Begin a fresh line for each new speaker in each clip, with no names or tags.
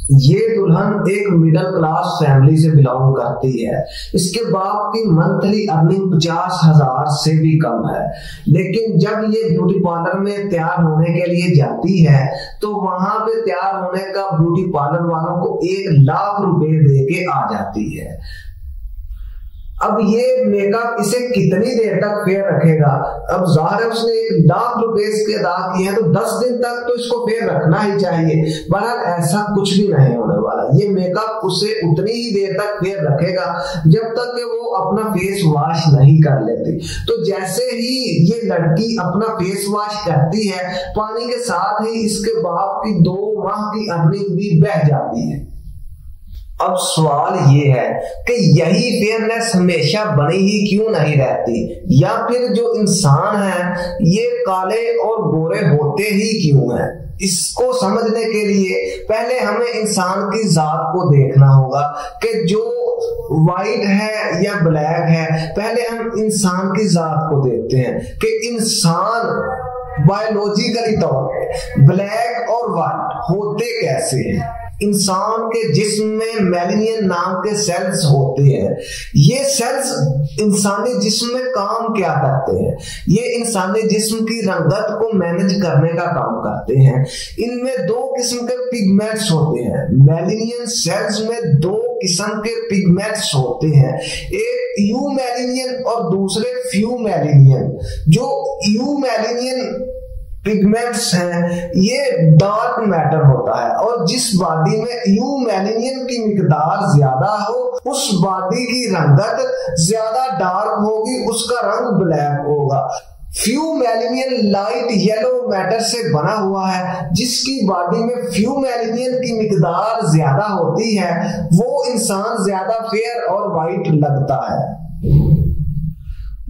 ये दुल्हन एक मिडिल क्लास फैमिली से बिलोंग करती है। इसके बाप की मंथली अर्निंग 50,000 से भी कम है, लेकिन जब ये ब्यूटी पार्लर में तैयार होने के लिए जाती है तो वहां पे तैयार होने का ब्यूटी पार्लर वालों को 1,00,000 रुपए दे के आ जाती है। अब ये मेकअप इसे कितनी देर तक फेयर रखेगा? अब जाहिर है उसने 1,00,000 रुपए इसके अदा किए हैं तो 10 दिन तक तो इसको फेयर रखना ही चाहिए। बहरहाल ऐसा कुछ भी नहीं होने वाला। ये मेकअप उसे उतनी ही देर तक फेयर रखेगा जब तक कि वो अपना फेस वॉश नहीं कर लेती। तो जैसे ही ये लड़की अपना फेस वॉश करती है, पानी के साथ ही इसके बाप की 2 माह की अर्निंग भी बह जाती है। अब सवाल ये है कि यही फेयरनेस हमेशा बनी ही क्यों नहीं रहती, या फिर जो इंसान है ये काले और गोरे होते ही क्यों हैं? इसको समझने के लिए पहले हमें इंसान की जात को देखना होगा कि जो वाइट है या ब्लैक है। पहले हम इंसान की जात को देखते हैं कि इंसान बायोलॉजिकली तौर पे ब्लैक और व्हाइट होते कैसे हैं। इंसान के जिस्म में मेलानिन नाम के सेल्स होते हैं। ये सेल्स इंसानी जिस्म में काम क्या करते हैं? ये इंसानी जिस्म की रंगत को मैनेज करने का काम करते हैं। इनमें 2 किस्म के पिगमेंट्स होते हैं। मेलानिन सेल्स में 2 किस्म के पिगमेंट्स होते हैं, एक यू मेलानिन और दूसरे फ्यू मेलानिन। जो यू मेलानिन पिगमेंट्स हैं ये डार्क मैटर होता है, और जिस बॉडी में यू मेलानिन की मिकदार ज्यादा हो उस बॉडी की रंगत ज्यादा डार्क होगी, उसका रंग ब्लैक होगा। Few melanin light yellow matter से बना हुआ है, जिसकी बॉडी में फ्यू मेलानिन की मिकदार ज्यादा होती है, वो इंसान ज्यादा फेयर और वाइट लगता है।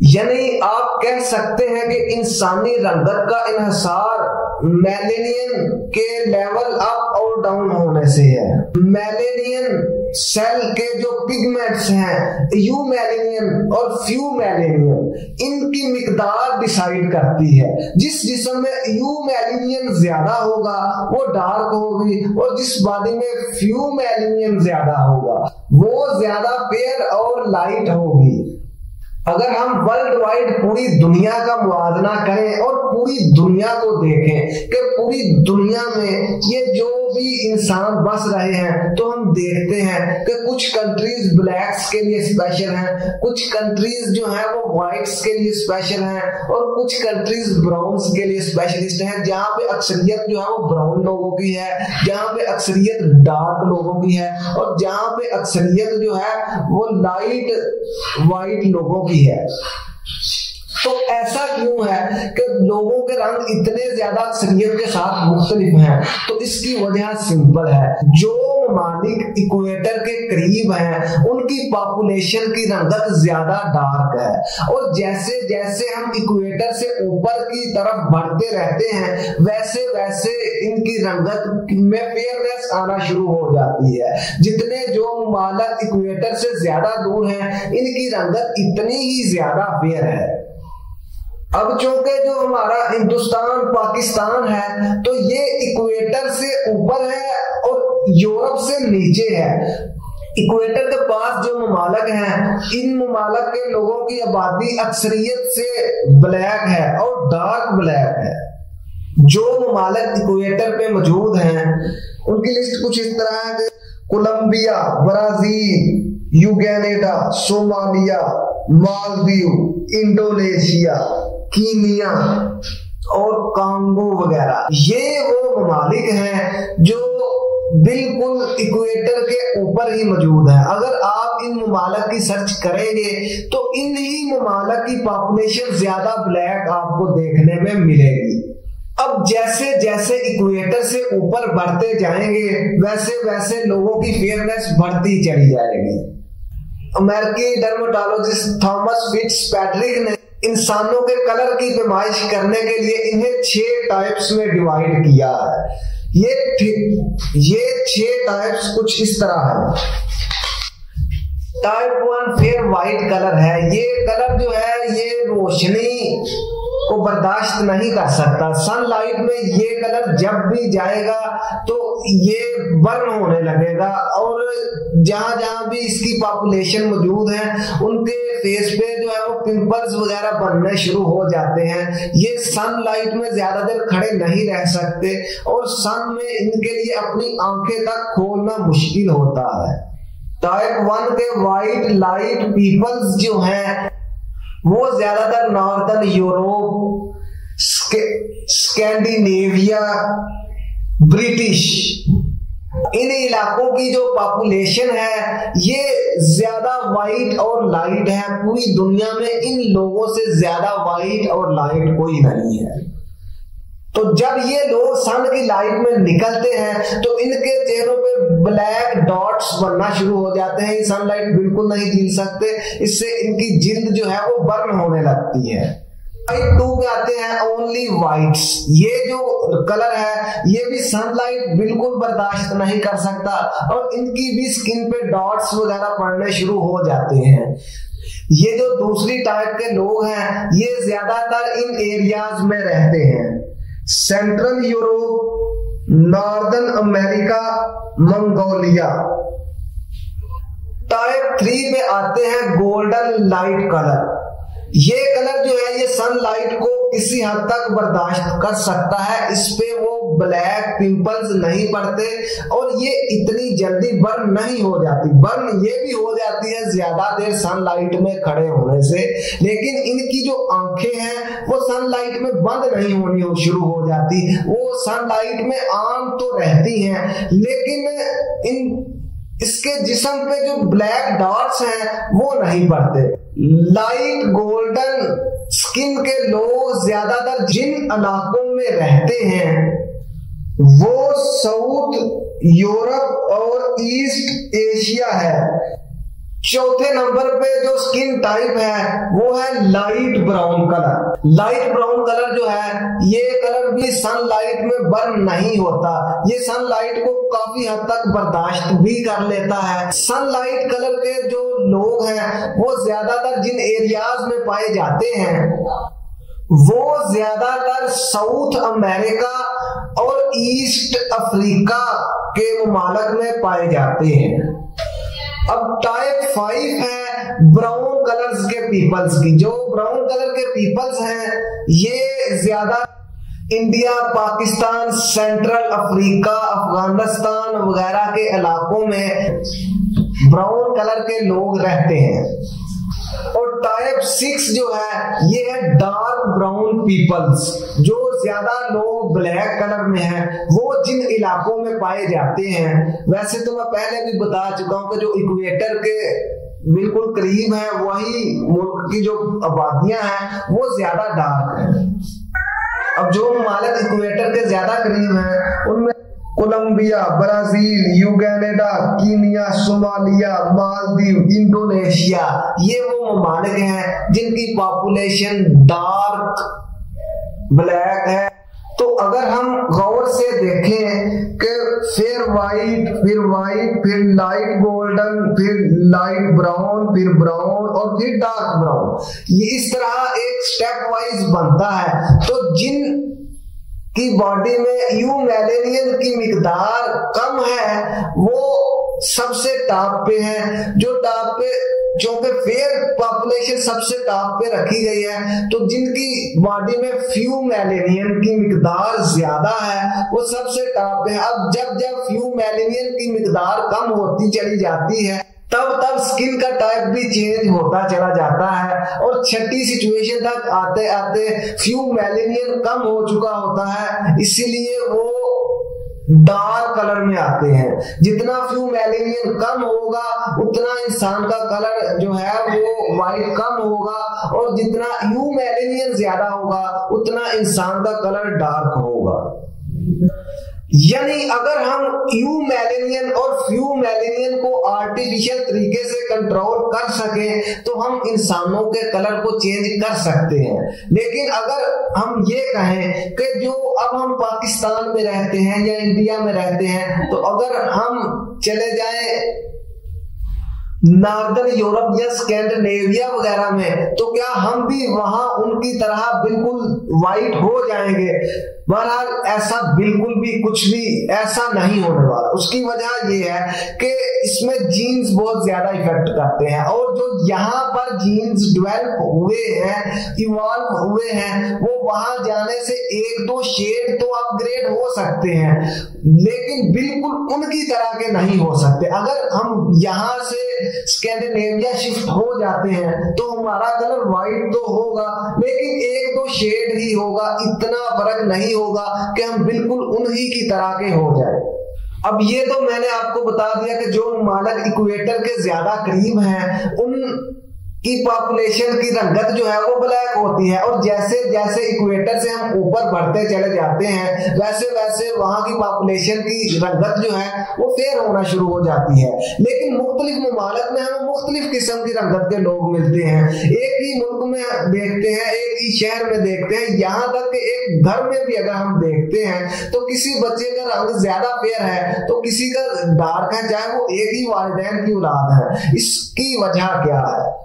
यानी आप कह सकते हैं कि इंसानी रंगत का इन्हिसार मेलानिन के लेवल अप और डाउन होने से है। मेलानिन सेल के जो पिगमेंट्स हैं यू मेलानिन और फ्यू मेलानिन, इनकी मिकदार डिसाइड करती है। जिस जिस्म में यू मेलानिन ज्यादा होगा वो डार्क होगी, और जिस बॉडी में फ्यू मेलानिन ज्यादा होगा वो ज्यादा फेयर और लाइट होगी। अगर हम वर्ल्ड वाइड पूरी दुनिया का मुआवजा करें और पूरी दुनिया को देखें कि पूरी दुनिया में ये जो भी इंसान बस रहे हैं, तो हम देखते हैं कि कुछ कंट्रीज ब्लैक्स के लिए स्पेशल हैं, कुछ कंट्रीज जो है वो व्हाइट्स के लिए स्पेशल हैं, और कुछ कंट्रीज ब्राउन्स के लिए स्पेशलिस्ट हैं। जहाँ पे अक्सरियत जो है वो ब्राउन लोगों की है, जहाँ पे अक्सरियत डार्क लोगों की है, और जहाँ पे अक्सरियत जो है वो लाइट व्हाइट लोगों की है। तो ऐसा क्यों है कि लोगों के रंग इतने ज्यादा अक्सरियत के साथ मुख्तलिफ हैं? तो इसकी वजह सिंपल है। जो ममालिक इक्वेटर के करीब हैं उनकी पॉपुलेशन की रंगत ज्यादा डार्क है, और जैसे जैसे हम इक्वेटर से ऊपर की तरफ बढ़ते रहते हैं वैसे वैसे इनकी रंगत में फेयरनेस आना शुरू हो जाती है। जितने जो ममालिक इक्वेटर से ज्यादा दूर हैं इनकी रंगत इतनी ही ज्यादा फेयर है। अब चूंकि जो हमारा हिंदुस्तान पाकिस्तान है तो ये इक्वेटर से ऊपर है और यूरोप से नीचे है। इक्वेटर के पास जो ममालिक हैं इन ममालिक के लोगों की आबादी अक्सरियत से ब्लैक है और डार्क ब्लैक है। जो ममालिक इक्वेटर पे मौजूद हैं उनकी लिस्ट कुछ इस तरह है कि Colombia, Brazil, Uganda, Somalia, Maldives, Indonesia, Kenya और कांगो वगैरह। ये वो ममालिक हैं जो बिल्कुल इक्वेटर के ऊपर ही मौजूद है। अगर आप इन ममालिक की सर्च करेंगे तो इन ही ममालिक की पॉपुलेशन ज्यादा ब्लैक आपको देखने में मिलेगी। अब जैसे जैसे इक्वेटर से ऊपर बढ़ते जाएंगे वैसे वैसे लोगों की फेयरनेस बढ़ती चली जाएगी। अमेरिकी डर्मेटोलॉजिस्ट थॉमस फिट्जपैट्रिक ने इंसानों के कलर की नुमाइश करने के लिए इन्हें 6 टाइप्स में डिवाइड किया है। ये 6 टाइप्स कुछ इस तरह है। टाइप 1 फेयर व्हाइट कलर है। ये कलर जो है ये रोशनी को बर्दाश्त नहीं कर सकता। सनलाइट में ये कलर जब भी जाएगा तो ये बर्न होने लगेगा और जहां जहां भी इसकी पॉपुलेशन मौजूद है उनके फेस पे जो है वो पिंपल्स वगैरह बनने शुरू हो जाते हैं। ये सनलाइट में ज्यादा देर खड़े नहीं रह सकते और सन में इनके लिए अपनी आंखें तक खोलना मुश्किल होता है। टाइप 1 के व्हाइट लाइट पीपल्स जो हैं वो ज्यादातर northern Europe, Scandinavia, British in इलाकों की जो पॉपुलेशन है ये ज्यादा वाइट और लाइट है। पूरी दुनिया में इन लोगों से ज्यादा वाइट और लाइट कोई नहीं है। तो जब ये लोग सन की लाइट में निकलते हैं तो इनके चेहरों पे ब्लैक डॉट्स बनना शुरू हो जाते हैं। सनलाइट बिल्कुल नहीं झेल सकते, इससे इनकी जिल्द जो है वो बर्न होने लगती है। टाइप 2 में आते हैं ओनली व्हाइट्स। ये जो कलर है ये भी सनलाइट बिल्कुल बर्दाश्त नहीं कर सकता और इनकी भी स्किन पे डॉट्स वगैरह पड़ने शुरू हो जाते हैं। ये जो दूसरी टाइप के लोग हैं ये ज्यादातर इन एरियाज में रहते हैं, central Europe, northern America, Mongolia. Type 3 में आते हैं गोल्डन लाइट कलर। ये कलर जो है ये सनलाइट को किसी हद तक बर्दाश्त कर सकता है, इस पे वो ब्लैक पिंपल्स नहीं पड़ते और ये इतनी जल्दी बर्न नहीं हो जाती। बर्न ये भी हो जाती है ज्यादा देर सनलाइट में खड़े होने से, लेकिन इनकी जो आंखें हैं वो सनलाइट में बंद नहीं होनी शुरू हो जाती। वो सनलाइट में आम तो रहती हैं लेकिन इसके जिस्म पे जो ब्लैक डॉट्स हैं वो नहीं पड़ते। लाइट गोल्डन स्किन के लोग ज्यादातर जिन इलाकों में रहते हैं वो साउथ यूरोप और ईस्ट एशिया है। चौथे नंबर पे जो स्किन टाइप है वो है light brown colour. Light brown colour जो है ये कलर भी सनलाइट में बर्न नहीं होता, ये सनलाइट को काफी हद तक बर्दाश्त भी कर लेता है। सनलाइट कलर के जो लोग हैं वो ज्यादातर जिन एरियाज में पाए जाते हैं वो ज्यादातर साउथ अमेरिका और ईस्ट अफ्रीका के ममालिक में पाए जाते हैं। अब टाइप 5 है ब्राउन कलर्स के पीपल्स की। जो ब्राउन कलर के पीपल्स हैं ये ज्यादा India, Pakistan, central Africa, Afghanistan वगैरह के इलाकों में ब्राउन कलर के लोग रहते हैं। और टाइप 6 जो है ये है डार्क ब्राउन पीपल्स। जो ज्यादा लोग ब्लैक कलर में हैं वो जिन इलाकों में पाए जाते हैं, वैसे तो मैं पहले भी बता चुका हूं कि जो इक्वेटर के बिल्कुल करीब है वही मुल्क की जो आबादियां हैं वो ज्यादा डार्क है। अब जो ममालिक इक्वेटर के ज्यादा करीब हैं उनमें Colombia, Brazil, Uganda, Kenya, Somalia, Maldives, Indonesia ये वो ममालिक हैं जिनकी पॉपुलेशन डार्क ब्लैक है। तो अगर हम गौर से देखें कि फिर वाइट, फिर लाइट गोल्डन, फिर लाइट ब्राउन, फिर ब्राउन और फिर डार्क ब्राउन, ये इस तरह एक स्टेप वाइज बनता है। तो जिन की बॉडी में यू मेलेनियन की मिकदार कम है वो सबसे टॉप पे है। जो टॉप पे क्योंकि फेयर पॉपुलेशन सबसे टॉप पे रखी गई है तो जिनकी बॉडी में फ्यू मेलेनियन की मिकदार ज्यादा है वो सबसे टॉप पे है। अब जब जब फ्यू मेलेनियन की मिकदार कम होती चली जाती है तब स्किन का टाइप भी चेंज होता चला जाता है और छठी सिचुएशन तक आते आते फ्यू मेलेनियन कम हो चुका होता है, इसीलिए वो डार्क कलर में आते हैं। जितना फ्यू मेलेनियन कम होगा उतना इंसान का कलर जो है वो वाइट कम होगा और जितना यू मेलेनियन ज्यादा होगा उतना इंसान का कलर डार्क होगा। यानी अगर हम यू मेलेनियन और फ्यू मेलेनियन को आर्टिफिशियल तरीके से कंट्रोल कर सके तो हम इंसानों के कलर को चेंज कर सकते हैं। लेकिन अगर हम ये कहें कि जो अब हम पाकिस्तान में रहते हैं या इंडिया में रहते हैं तो अगर हम चले जाएं नॉर्दर्न यूरोप या स्कैंडिनेविया वगैरह में, तो क्या हम भी वहां उनकी तरह बिल्कुल वाइट हो जाएंगे? बहरहाल ऐसा बिल्कुल भी कुछ भी ऐसा नहीं होने वाला। उसकी वजह यह है कि इसमें जीन्स बहुत ज्यादा इफेक्ट करते हैं, और जो यहाँ पर जीन्स डेवलप हुए हैं, इवॉल्व हुए हैं, वो वहां जाने से एक दो शेड तो अपग्रेड हो सकते हैं, लेकिन बिल्कुल उनकी तरह के नहीं हो सकते। अगर हम यहाँ से स्कैंडिनेविया शिफ्ट हो जाते हैं तो हमारा कलर व्हाइट तो होगा, लेकिन एक दो शेड ही होगा, इतना फर्क नहीं होगा कि हम बिल्कुल उन्हीं की तरह के हो जाए। अब ये तो मैंने आपको बता दिया कि जो ममालिक इक्वेटर के ज्यादा करीब हैं उन की पॉपुलेशन की रंगत जो है वो ब्लैक होती है, और जैसे जैसे इक्वेटर से हम ऊपर बढ़ते चले जाते हैं वैसे वैसे वहां की पॉपुलेशन की रंगत जो है वो फेयर होना शुरू हो जाती है। लेकिन मुख्तलिफ ममालिक में हमें मुख्तलिफ किस्म की रंगत के लोग मिलते हैं। एक ही मुल्क में देखते हैं, एक ही शहर में देखते हैं, यहाँ तक कि एक घर में भी अगर हम देखते हैं तो किसी बच्चे का रंग ज्यादा फेयर है तो किसी का डार्क है, चाहे वो एक ही वालिदैन की औलाद है। इसकी वजह क्या है?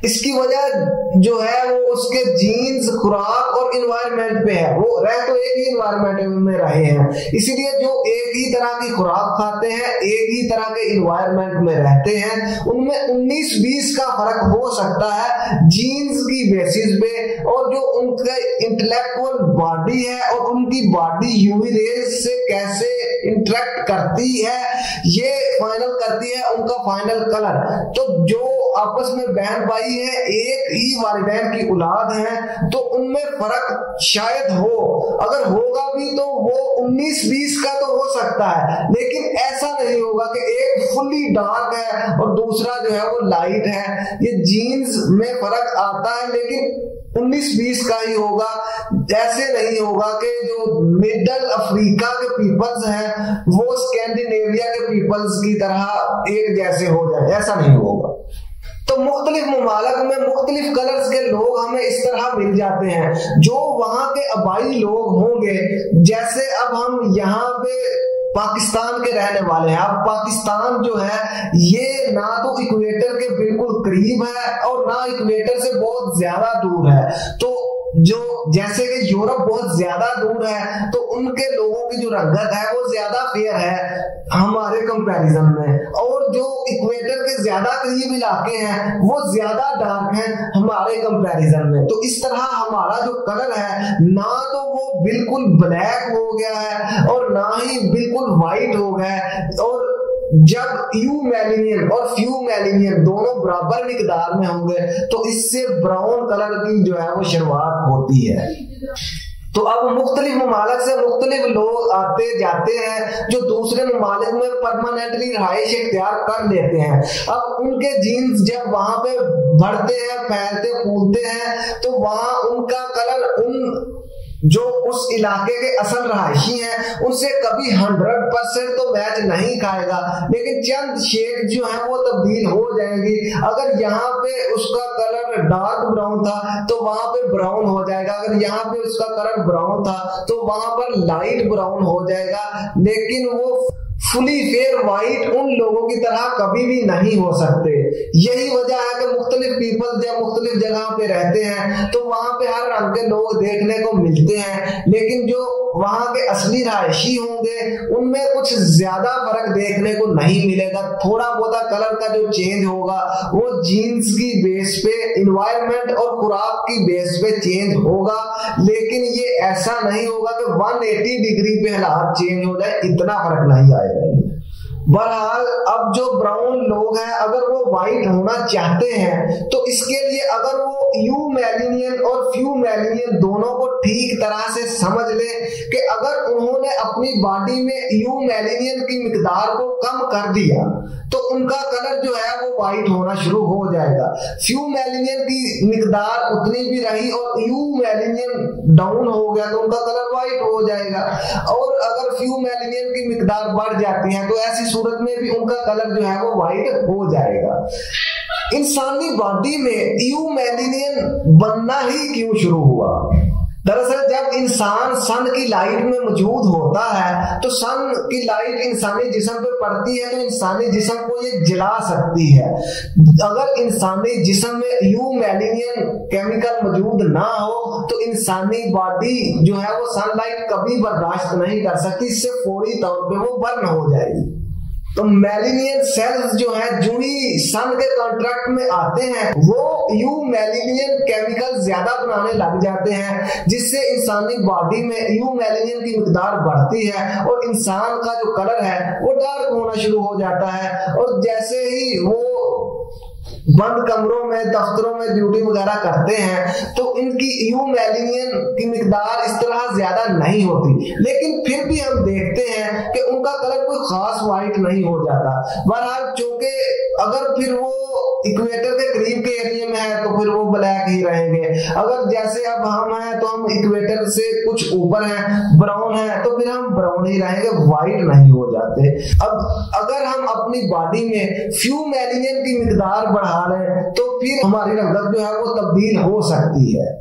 इसकी वजह जो है वो उसके जीन्स, खुराक और इन्वायरमेंट पे है। वो रह तो एक ही इन्वायरमेंट में रहे हैं, इसीलिए जो एक ही तरह की खुराक खाते हैं, एक ही तरह के इन्वायरमेंट में रहते हैं, उनमें 19-20 का फर्क हो सकता है जीन्स की बेसिस पे, और जो उनका इंटेलेक्चुअल बॉडी है और उनकी बॉडी यूवी रेज से कैसे इंटरेक्ट करती है ये फाइनल करती है उनका फाइनल कलर। तो जो आपस में बहन भाई है, एक ही वालिदैन की औलाद है, तो उनमें फर्क शायद हो, अगर होगा भी तो वो 19-20 का तो हो सकता है, लेकिन ऐसा नहीं होगा कि एक फुल्ली डार्क है और दूसरा जो है वो लाइट है। ये जीन्स में फर्क आता है लेकिन 19-20 का ही होगा। ऐसे नहीं होगा कि जो मिडल अफ्रीका के पीपल्स हैं वो स्कैंडिनेविया के पीपल्स की तरह एक जैसे हो जाए, ऐसा नहीं होगा। तो मुख्तलिफ ममालिक में मुख्तलिफ कलर्स के लोग हमें इस तरह मिल जाते हैं। जो वहां के आबाई लोग होंगे, जैसे अब हम यहाँ पे पाकिस्तान के रहने वाले हैं। अब पाकिस्तान जो है ये ना तो इक्वेटर के बिल्कुल करीब है और ना इक्वेटर से बहुत ज्यादा दूर है। तो जो जैसे कि यूरोप बहुत ज्यादा दूर है तो उनके लोगों की जो रंगत है वो ज्यादा फेयर है हमारे कंपैरिजन में, और जो इक्वेटर के ज्यादा करीब इलाके हैं वो ज्यादा डार्क हैं हमारे कंपैरिजन में। तो इस तरह हमारा जो कलर है ना तो वो बिल्कुल ब्लैक हो गया है और ना ही बिल्कुल व्हाइट हो गया है, और जब यू मेलेनियन और फ्यू मेलेनियन दोनों बराबर मिकदार में होंगे तो इससे ब्राउन कलर की जो है वो शुरुआत होती है। तो अब मुख्तलिफ ममालिक से मुख्तलिफ लोग आते जाते हैं जो दूसरे ममालिक में परमानेंटली रहाइश इख्तियार कर लेते हैं। अब उनके जीन्स जब वहां पे बढ़ते हैं, फैलते फूलते हैं, तो वहां उनका कलर उन जो उस इलाके के असल रहायशी हैं उनसे कभी 100% तो मैच नहीं खाएगा, लेकिन चंद शेड जो है वो तब्दील हो जाएंगी। अगर यहाँ पे उसका कलर डार्क ब्राउन था तो वहां पे ब्राउन हो जाएगा, अगर यहाँ पे उसका कलर ब्राउन था तो वहां पर लाइट ब्राउन हो जाएगा, लेकिन वो फुली फेयर व्हाइट उन लोगों की तरह कभी भी नहीं हो सकते। यही वजह है कि मुख्तलिफ पीपल जब मुख्तलिफ जगह पे रहते हैं तो वहां पे हर रंग के लोग देखने को मिलते हैं, लेकिन जो वहां के असली रहायशी होंगे उनमें कुछ ज्यादा फर्क देखने को नहीं मिलेगा। थोड़ा बहुत कलर का जो चेंज होगा वो जीन्स की बेस पे, इन्वायरमेंट और खुराक की बेस पे चेंज होगा, लेकिन ये ऐसा नहीं होगा कि 180 डिग्री पे हालात चेंज हो जाए, इतना फर्क नहीं आएगा। बहरहाल अब जो ब्राउन लोग हैं अगर वो व्हाइट होना चाहते हैं तो इसके लिए अगर वो यू मेलेनियन और फ्यू मेलेनियन दोनों को ठीक तरह से समझ ले कि अगर उन्होंने अपनी बॉडी में यू मेलेनियन की मिकदार को कम कर दिया तो उनका कलर जो है वो व्हाइट होना शुरू हो जाएगा। फ्यू मेलेनियन की मिकदार उतनी भी रही और यू मेलेनियन डाउन हो गया तो उनका कलर व्हाइट हो जाएगा, और अगर फ्यू मेलेनियन की मिकदार बढ़ जाती है तो ऐसी सूरत में भी उनका कलर जो है वो व्हाइट हो जाएगा। इंसानी बॉडी में यू मेलेनियन बनना ही क्यों शुरू हुआ? दरअसल जब इंसान सन की लाइट में मौजूद होता है तो सन की लाइट इंसानी जिस्म पे पड़ती है तो इंसानी जिस्म को ये जला सकती है। अगर इंसानी जिस्म में यू मेलेनियन केमिकल मौजूद ना हो तो इंसानी बॉडी जो है वो सनलाइट कभी बर्दाश्त नहीं कर सकती, इससे फौरी तौर पे वो बर्न हो जाएगी। तो मेलेनियन सेल्स जो है जो ही सन के कॉन्ट्रैक्ट में आते हैं वो यू मेलेनियन केमिकल ज्यादा बनाने लग जाते हैं, जिससे इंसानी बॉडी में यू मेलेनियन की मिकदार बढ़ती है और इंसान का जो कलर है वो डार्क होना शुरू हो जाता है। और जैसे ही वो बंद कमरों में दफ्तरों में ड्यूटी वगैरह करते हैं तो इनकी यू मेलेनियन की मिकदार इस तरह ज्यादा नहीं होती, लेकिन फिर भी हम देखते हैं कि उनका कलर कोई खास व्हाइट नहीं हो जाता। बहरहाल चूंकि अगर फिर वो इक्वेटर के करीब के एरिया में है तो फिर वो ब्लैक ही रहेंगे, अगर जैसे अब हम हैं तो हम इक्वेटर से कुछ ऊपर हैं ब्राउन है तो फिर हम ब्राउन ही रहेंगे, व्हाइट नहीं हो जाते। अब अगर हम अपनी बॉडी में फ्यू मेलेनियन की मिकदार बढ़ा रहे तो फिर हमारी रंगत जो है वो तब्दील हो सकती है,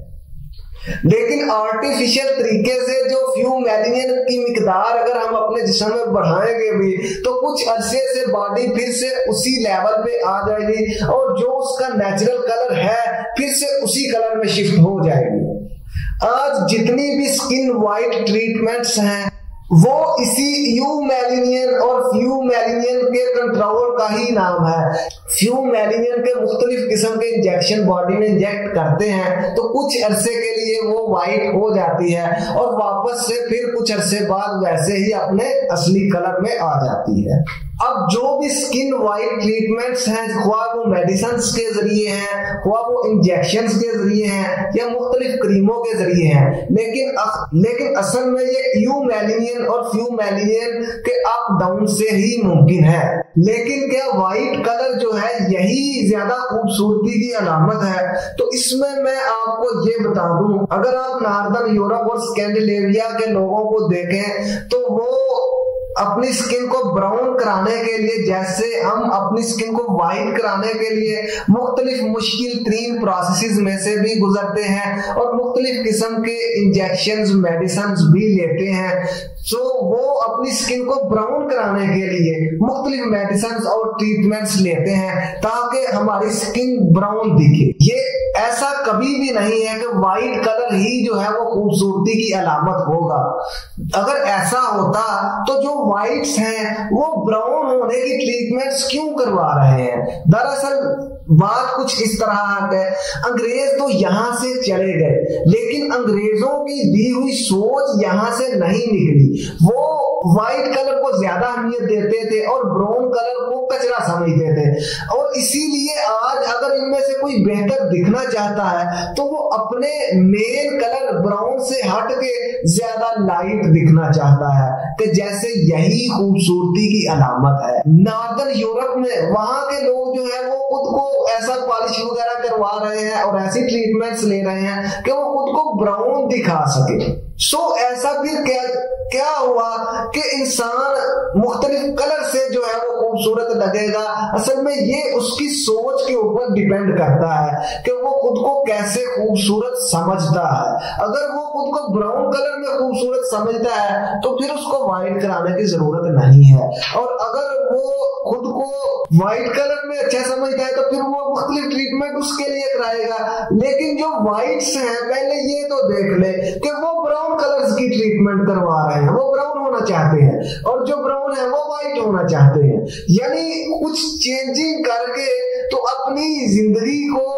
लेकिन आर्टिफिशियल तरीके से जो फ्यू मेलेनियन की मिकदार अगर हम अपने जिस्म में बढ़ाएंगे भी तो कुछ अरसे से बॉडी फिर से उसी लेवल पे आ जाएगी और जो उसका नेचुरल कलर है फिर से उसी कलर में शिफ्ट हो जाएगी। आज जितनी भी स्किन वाइट ट्रीटमेंट्स हैं वो इसी यू मेलेनियन और फ्यू मेलेनियन के कंट्रोल का ही नाम है। फ्यू मेलेनियन के मुख्तलिफ किस्म के इंजेक्शन बॉडी में इंजेक्ट करते हैं तो कुछ अरसे के लिए वो वाइट हो जाती है और वापस से फिर कुछ अरसे बाद वैसे ही अपने असली कलर में आ जाती है। अब जो भी स्किन वाइट ट्रीटमेंट्स हैं, ख्वाह वो मेडिसिन के जरिए हैं, ख्वाह वो इंजेक्शन के जरिए हैं या मुख्तलिफ क्रीमों के जरिए हैं, लेकिन असल में ये यू मेलेनियन और फ्यू मेलेनियन के अप डाउन से ही मुमकिन है। लेकिन क्या वाइट कलर जो है यही ज्यादा खूबसूरती की अलामत है? तो इसमें मैं आपको ये बता दूं, अगर आप नॉर्दर्न यूरोप और स्कैंडिनेविया के लोगों को देखें तो वो अपनी स्किन को ब्राउन कराने के लिए, जैसे हम अपनी स्किन को व्हाइट कराने के लिए मुख्तलिफ मुश्किल तरीन प्रोसेसेस में से भी गुजरते हैं और मुख्तलिफ किस्म के इंजेक्शंस मेडिसिन भी लेते हैं। सो वो अपनी स्किन को ब्राउन कराने के लिए मुख्तलिफ मेडिसिन और ट्रीटमेंट्स लेते हैं ताकि हमारी स्किन ब्राउन दिखे। ये ऐसा कभी भी नहीं है कि व्हाइट कलर ही जो है वो खूबसूरती की अलामत होगा। अगर ऐसा होता तो जो व्हाइट्स हैं वो ब्राउन होने की ट्रीटमेंट्स क्यों करवा रहे हैं? दरअसल बात कुछ इस तरह है, अंग्रेज तो यहां से चले गए लेकिन अंग्रेजों की दी हुई सोच यहां से नहीं निकली। वो व्हाइट कलर को ज्यादा अहमियत देते थे और ब्राउन कलर को कचरा समझते थे और इसीलिए आज अगर इनमें से कोई बेहतर दिखना चाहता है तो वो अपने मेन कलर ब्राउन से हट के ज्यादा लाइट दिखना चाहता है कि जैसे यही खूबसूरती की अलामत है। नॉर्दर्न यूरोप में वहां के लोग जो है वो खुद को ऐसा पॉलिश वगैरह करवा रहे हैं और ऐसी ट्रीटमेंट्स ले रहे हैं कि वो खुद को ब्राउन दिखा सके। सो ऐसा फिर क्या हुआ कि इंसान मुख्तलिफ कलर से जो है वो खूबसूरत लगेगा। असल में ये उसकी सोच के ऊपर डिपेंड करता है कि वो खुद को कैसे खूबसूरत समझता है। अगर वो खुद को ब्राउन कलर में खूबसूरत समझता है तो फिर उसको व्हाइट कराने की जरूरत नहीं है, और अगर वो खुद को व्हाइट कलर में अच्छा समझता है तो फिर वो मुख्तलिफ ट्रीटमेंट उसके लिए कराएगा। लेकिन जो व्हाइट्स हैं पहले ये तो देख ले कि वो ब्राउन कलर्स की ट्रीटमेंट करवा रहे हैं, वो ब्राउन होना चाहते हैं, और जो ब्राउन है वो व्हाइट होना चाहते हैं। यानी कुछ चेंजिंग करके तो अपनी जिंदगी को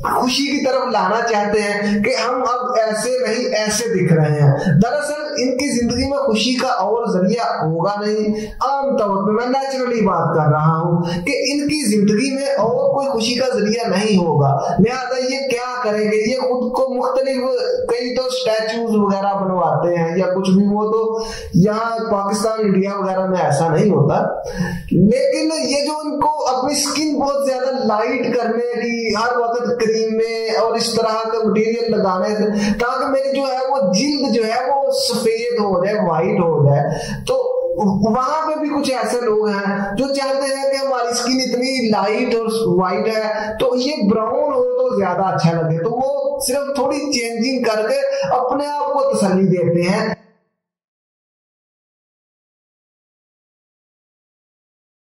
खुशी की तरफ लाना चाहते हैं कि हम अब ऐसे नहीं ऐसे दिख रहे हैं। दरअसल इनकी जिंदगी में खुशी का और जरिया होगा नहीं। आमतौर पर मैं नेचुरली बात कर रहा हूं कि इनकी जिंदगी में और कोई खुशी का जरिया नहीं होगा, लिहाजा ये क्या करेंगे, ये खुद को मुख्तलिफ कई तो स्टैचूज वगैरह बनवाते हैं या कुछ भी। वो तो यहाँ पाकिस्तान इंडिया वगैरह में ऐसा नहीं होता, लेकिन ये जो इनको अपनी स्किन बहुत ज्यादा लाइट करने की हर वक्त क्रीम में और इस तरह का मटेरियल लगाने से ताकि मेरी जो है वो जिल्द जो है वो सफेद हो जाए, व्हाइट हो जाए, तो वहां पे भी कुछ ऐसे लोग हैं जो चाहते हैं कि हमारी स्किन इतनी लाइट और वाइट है तो ये ब्राउन हो तो ज्यादा अच्छा लगे, तो वो सिर्फ थोड़ी चेंजिंग करके अपने आप को तसल्ली देते हैं।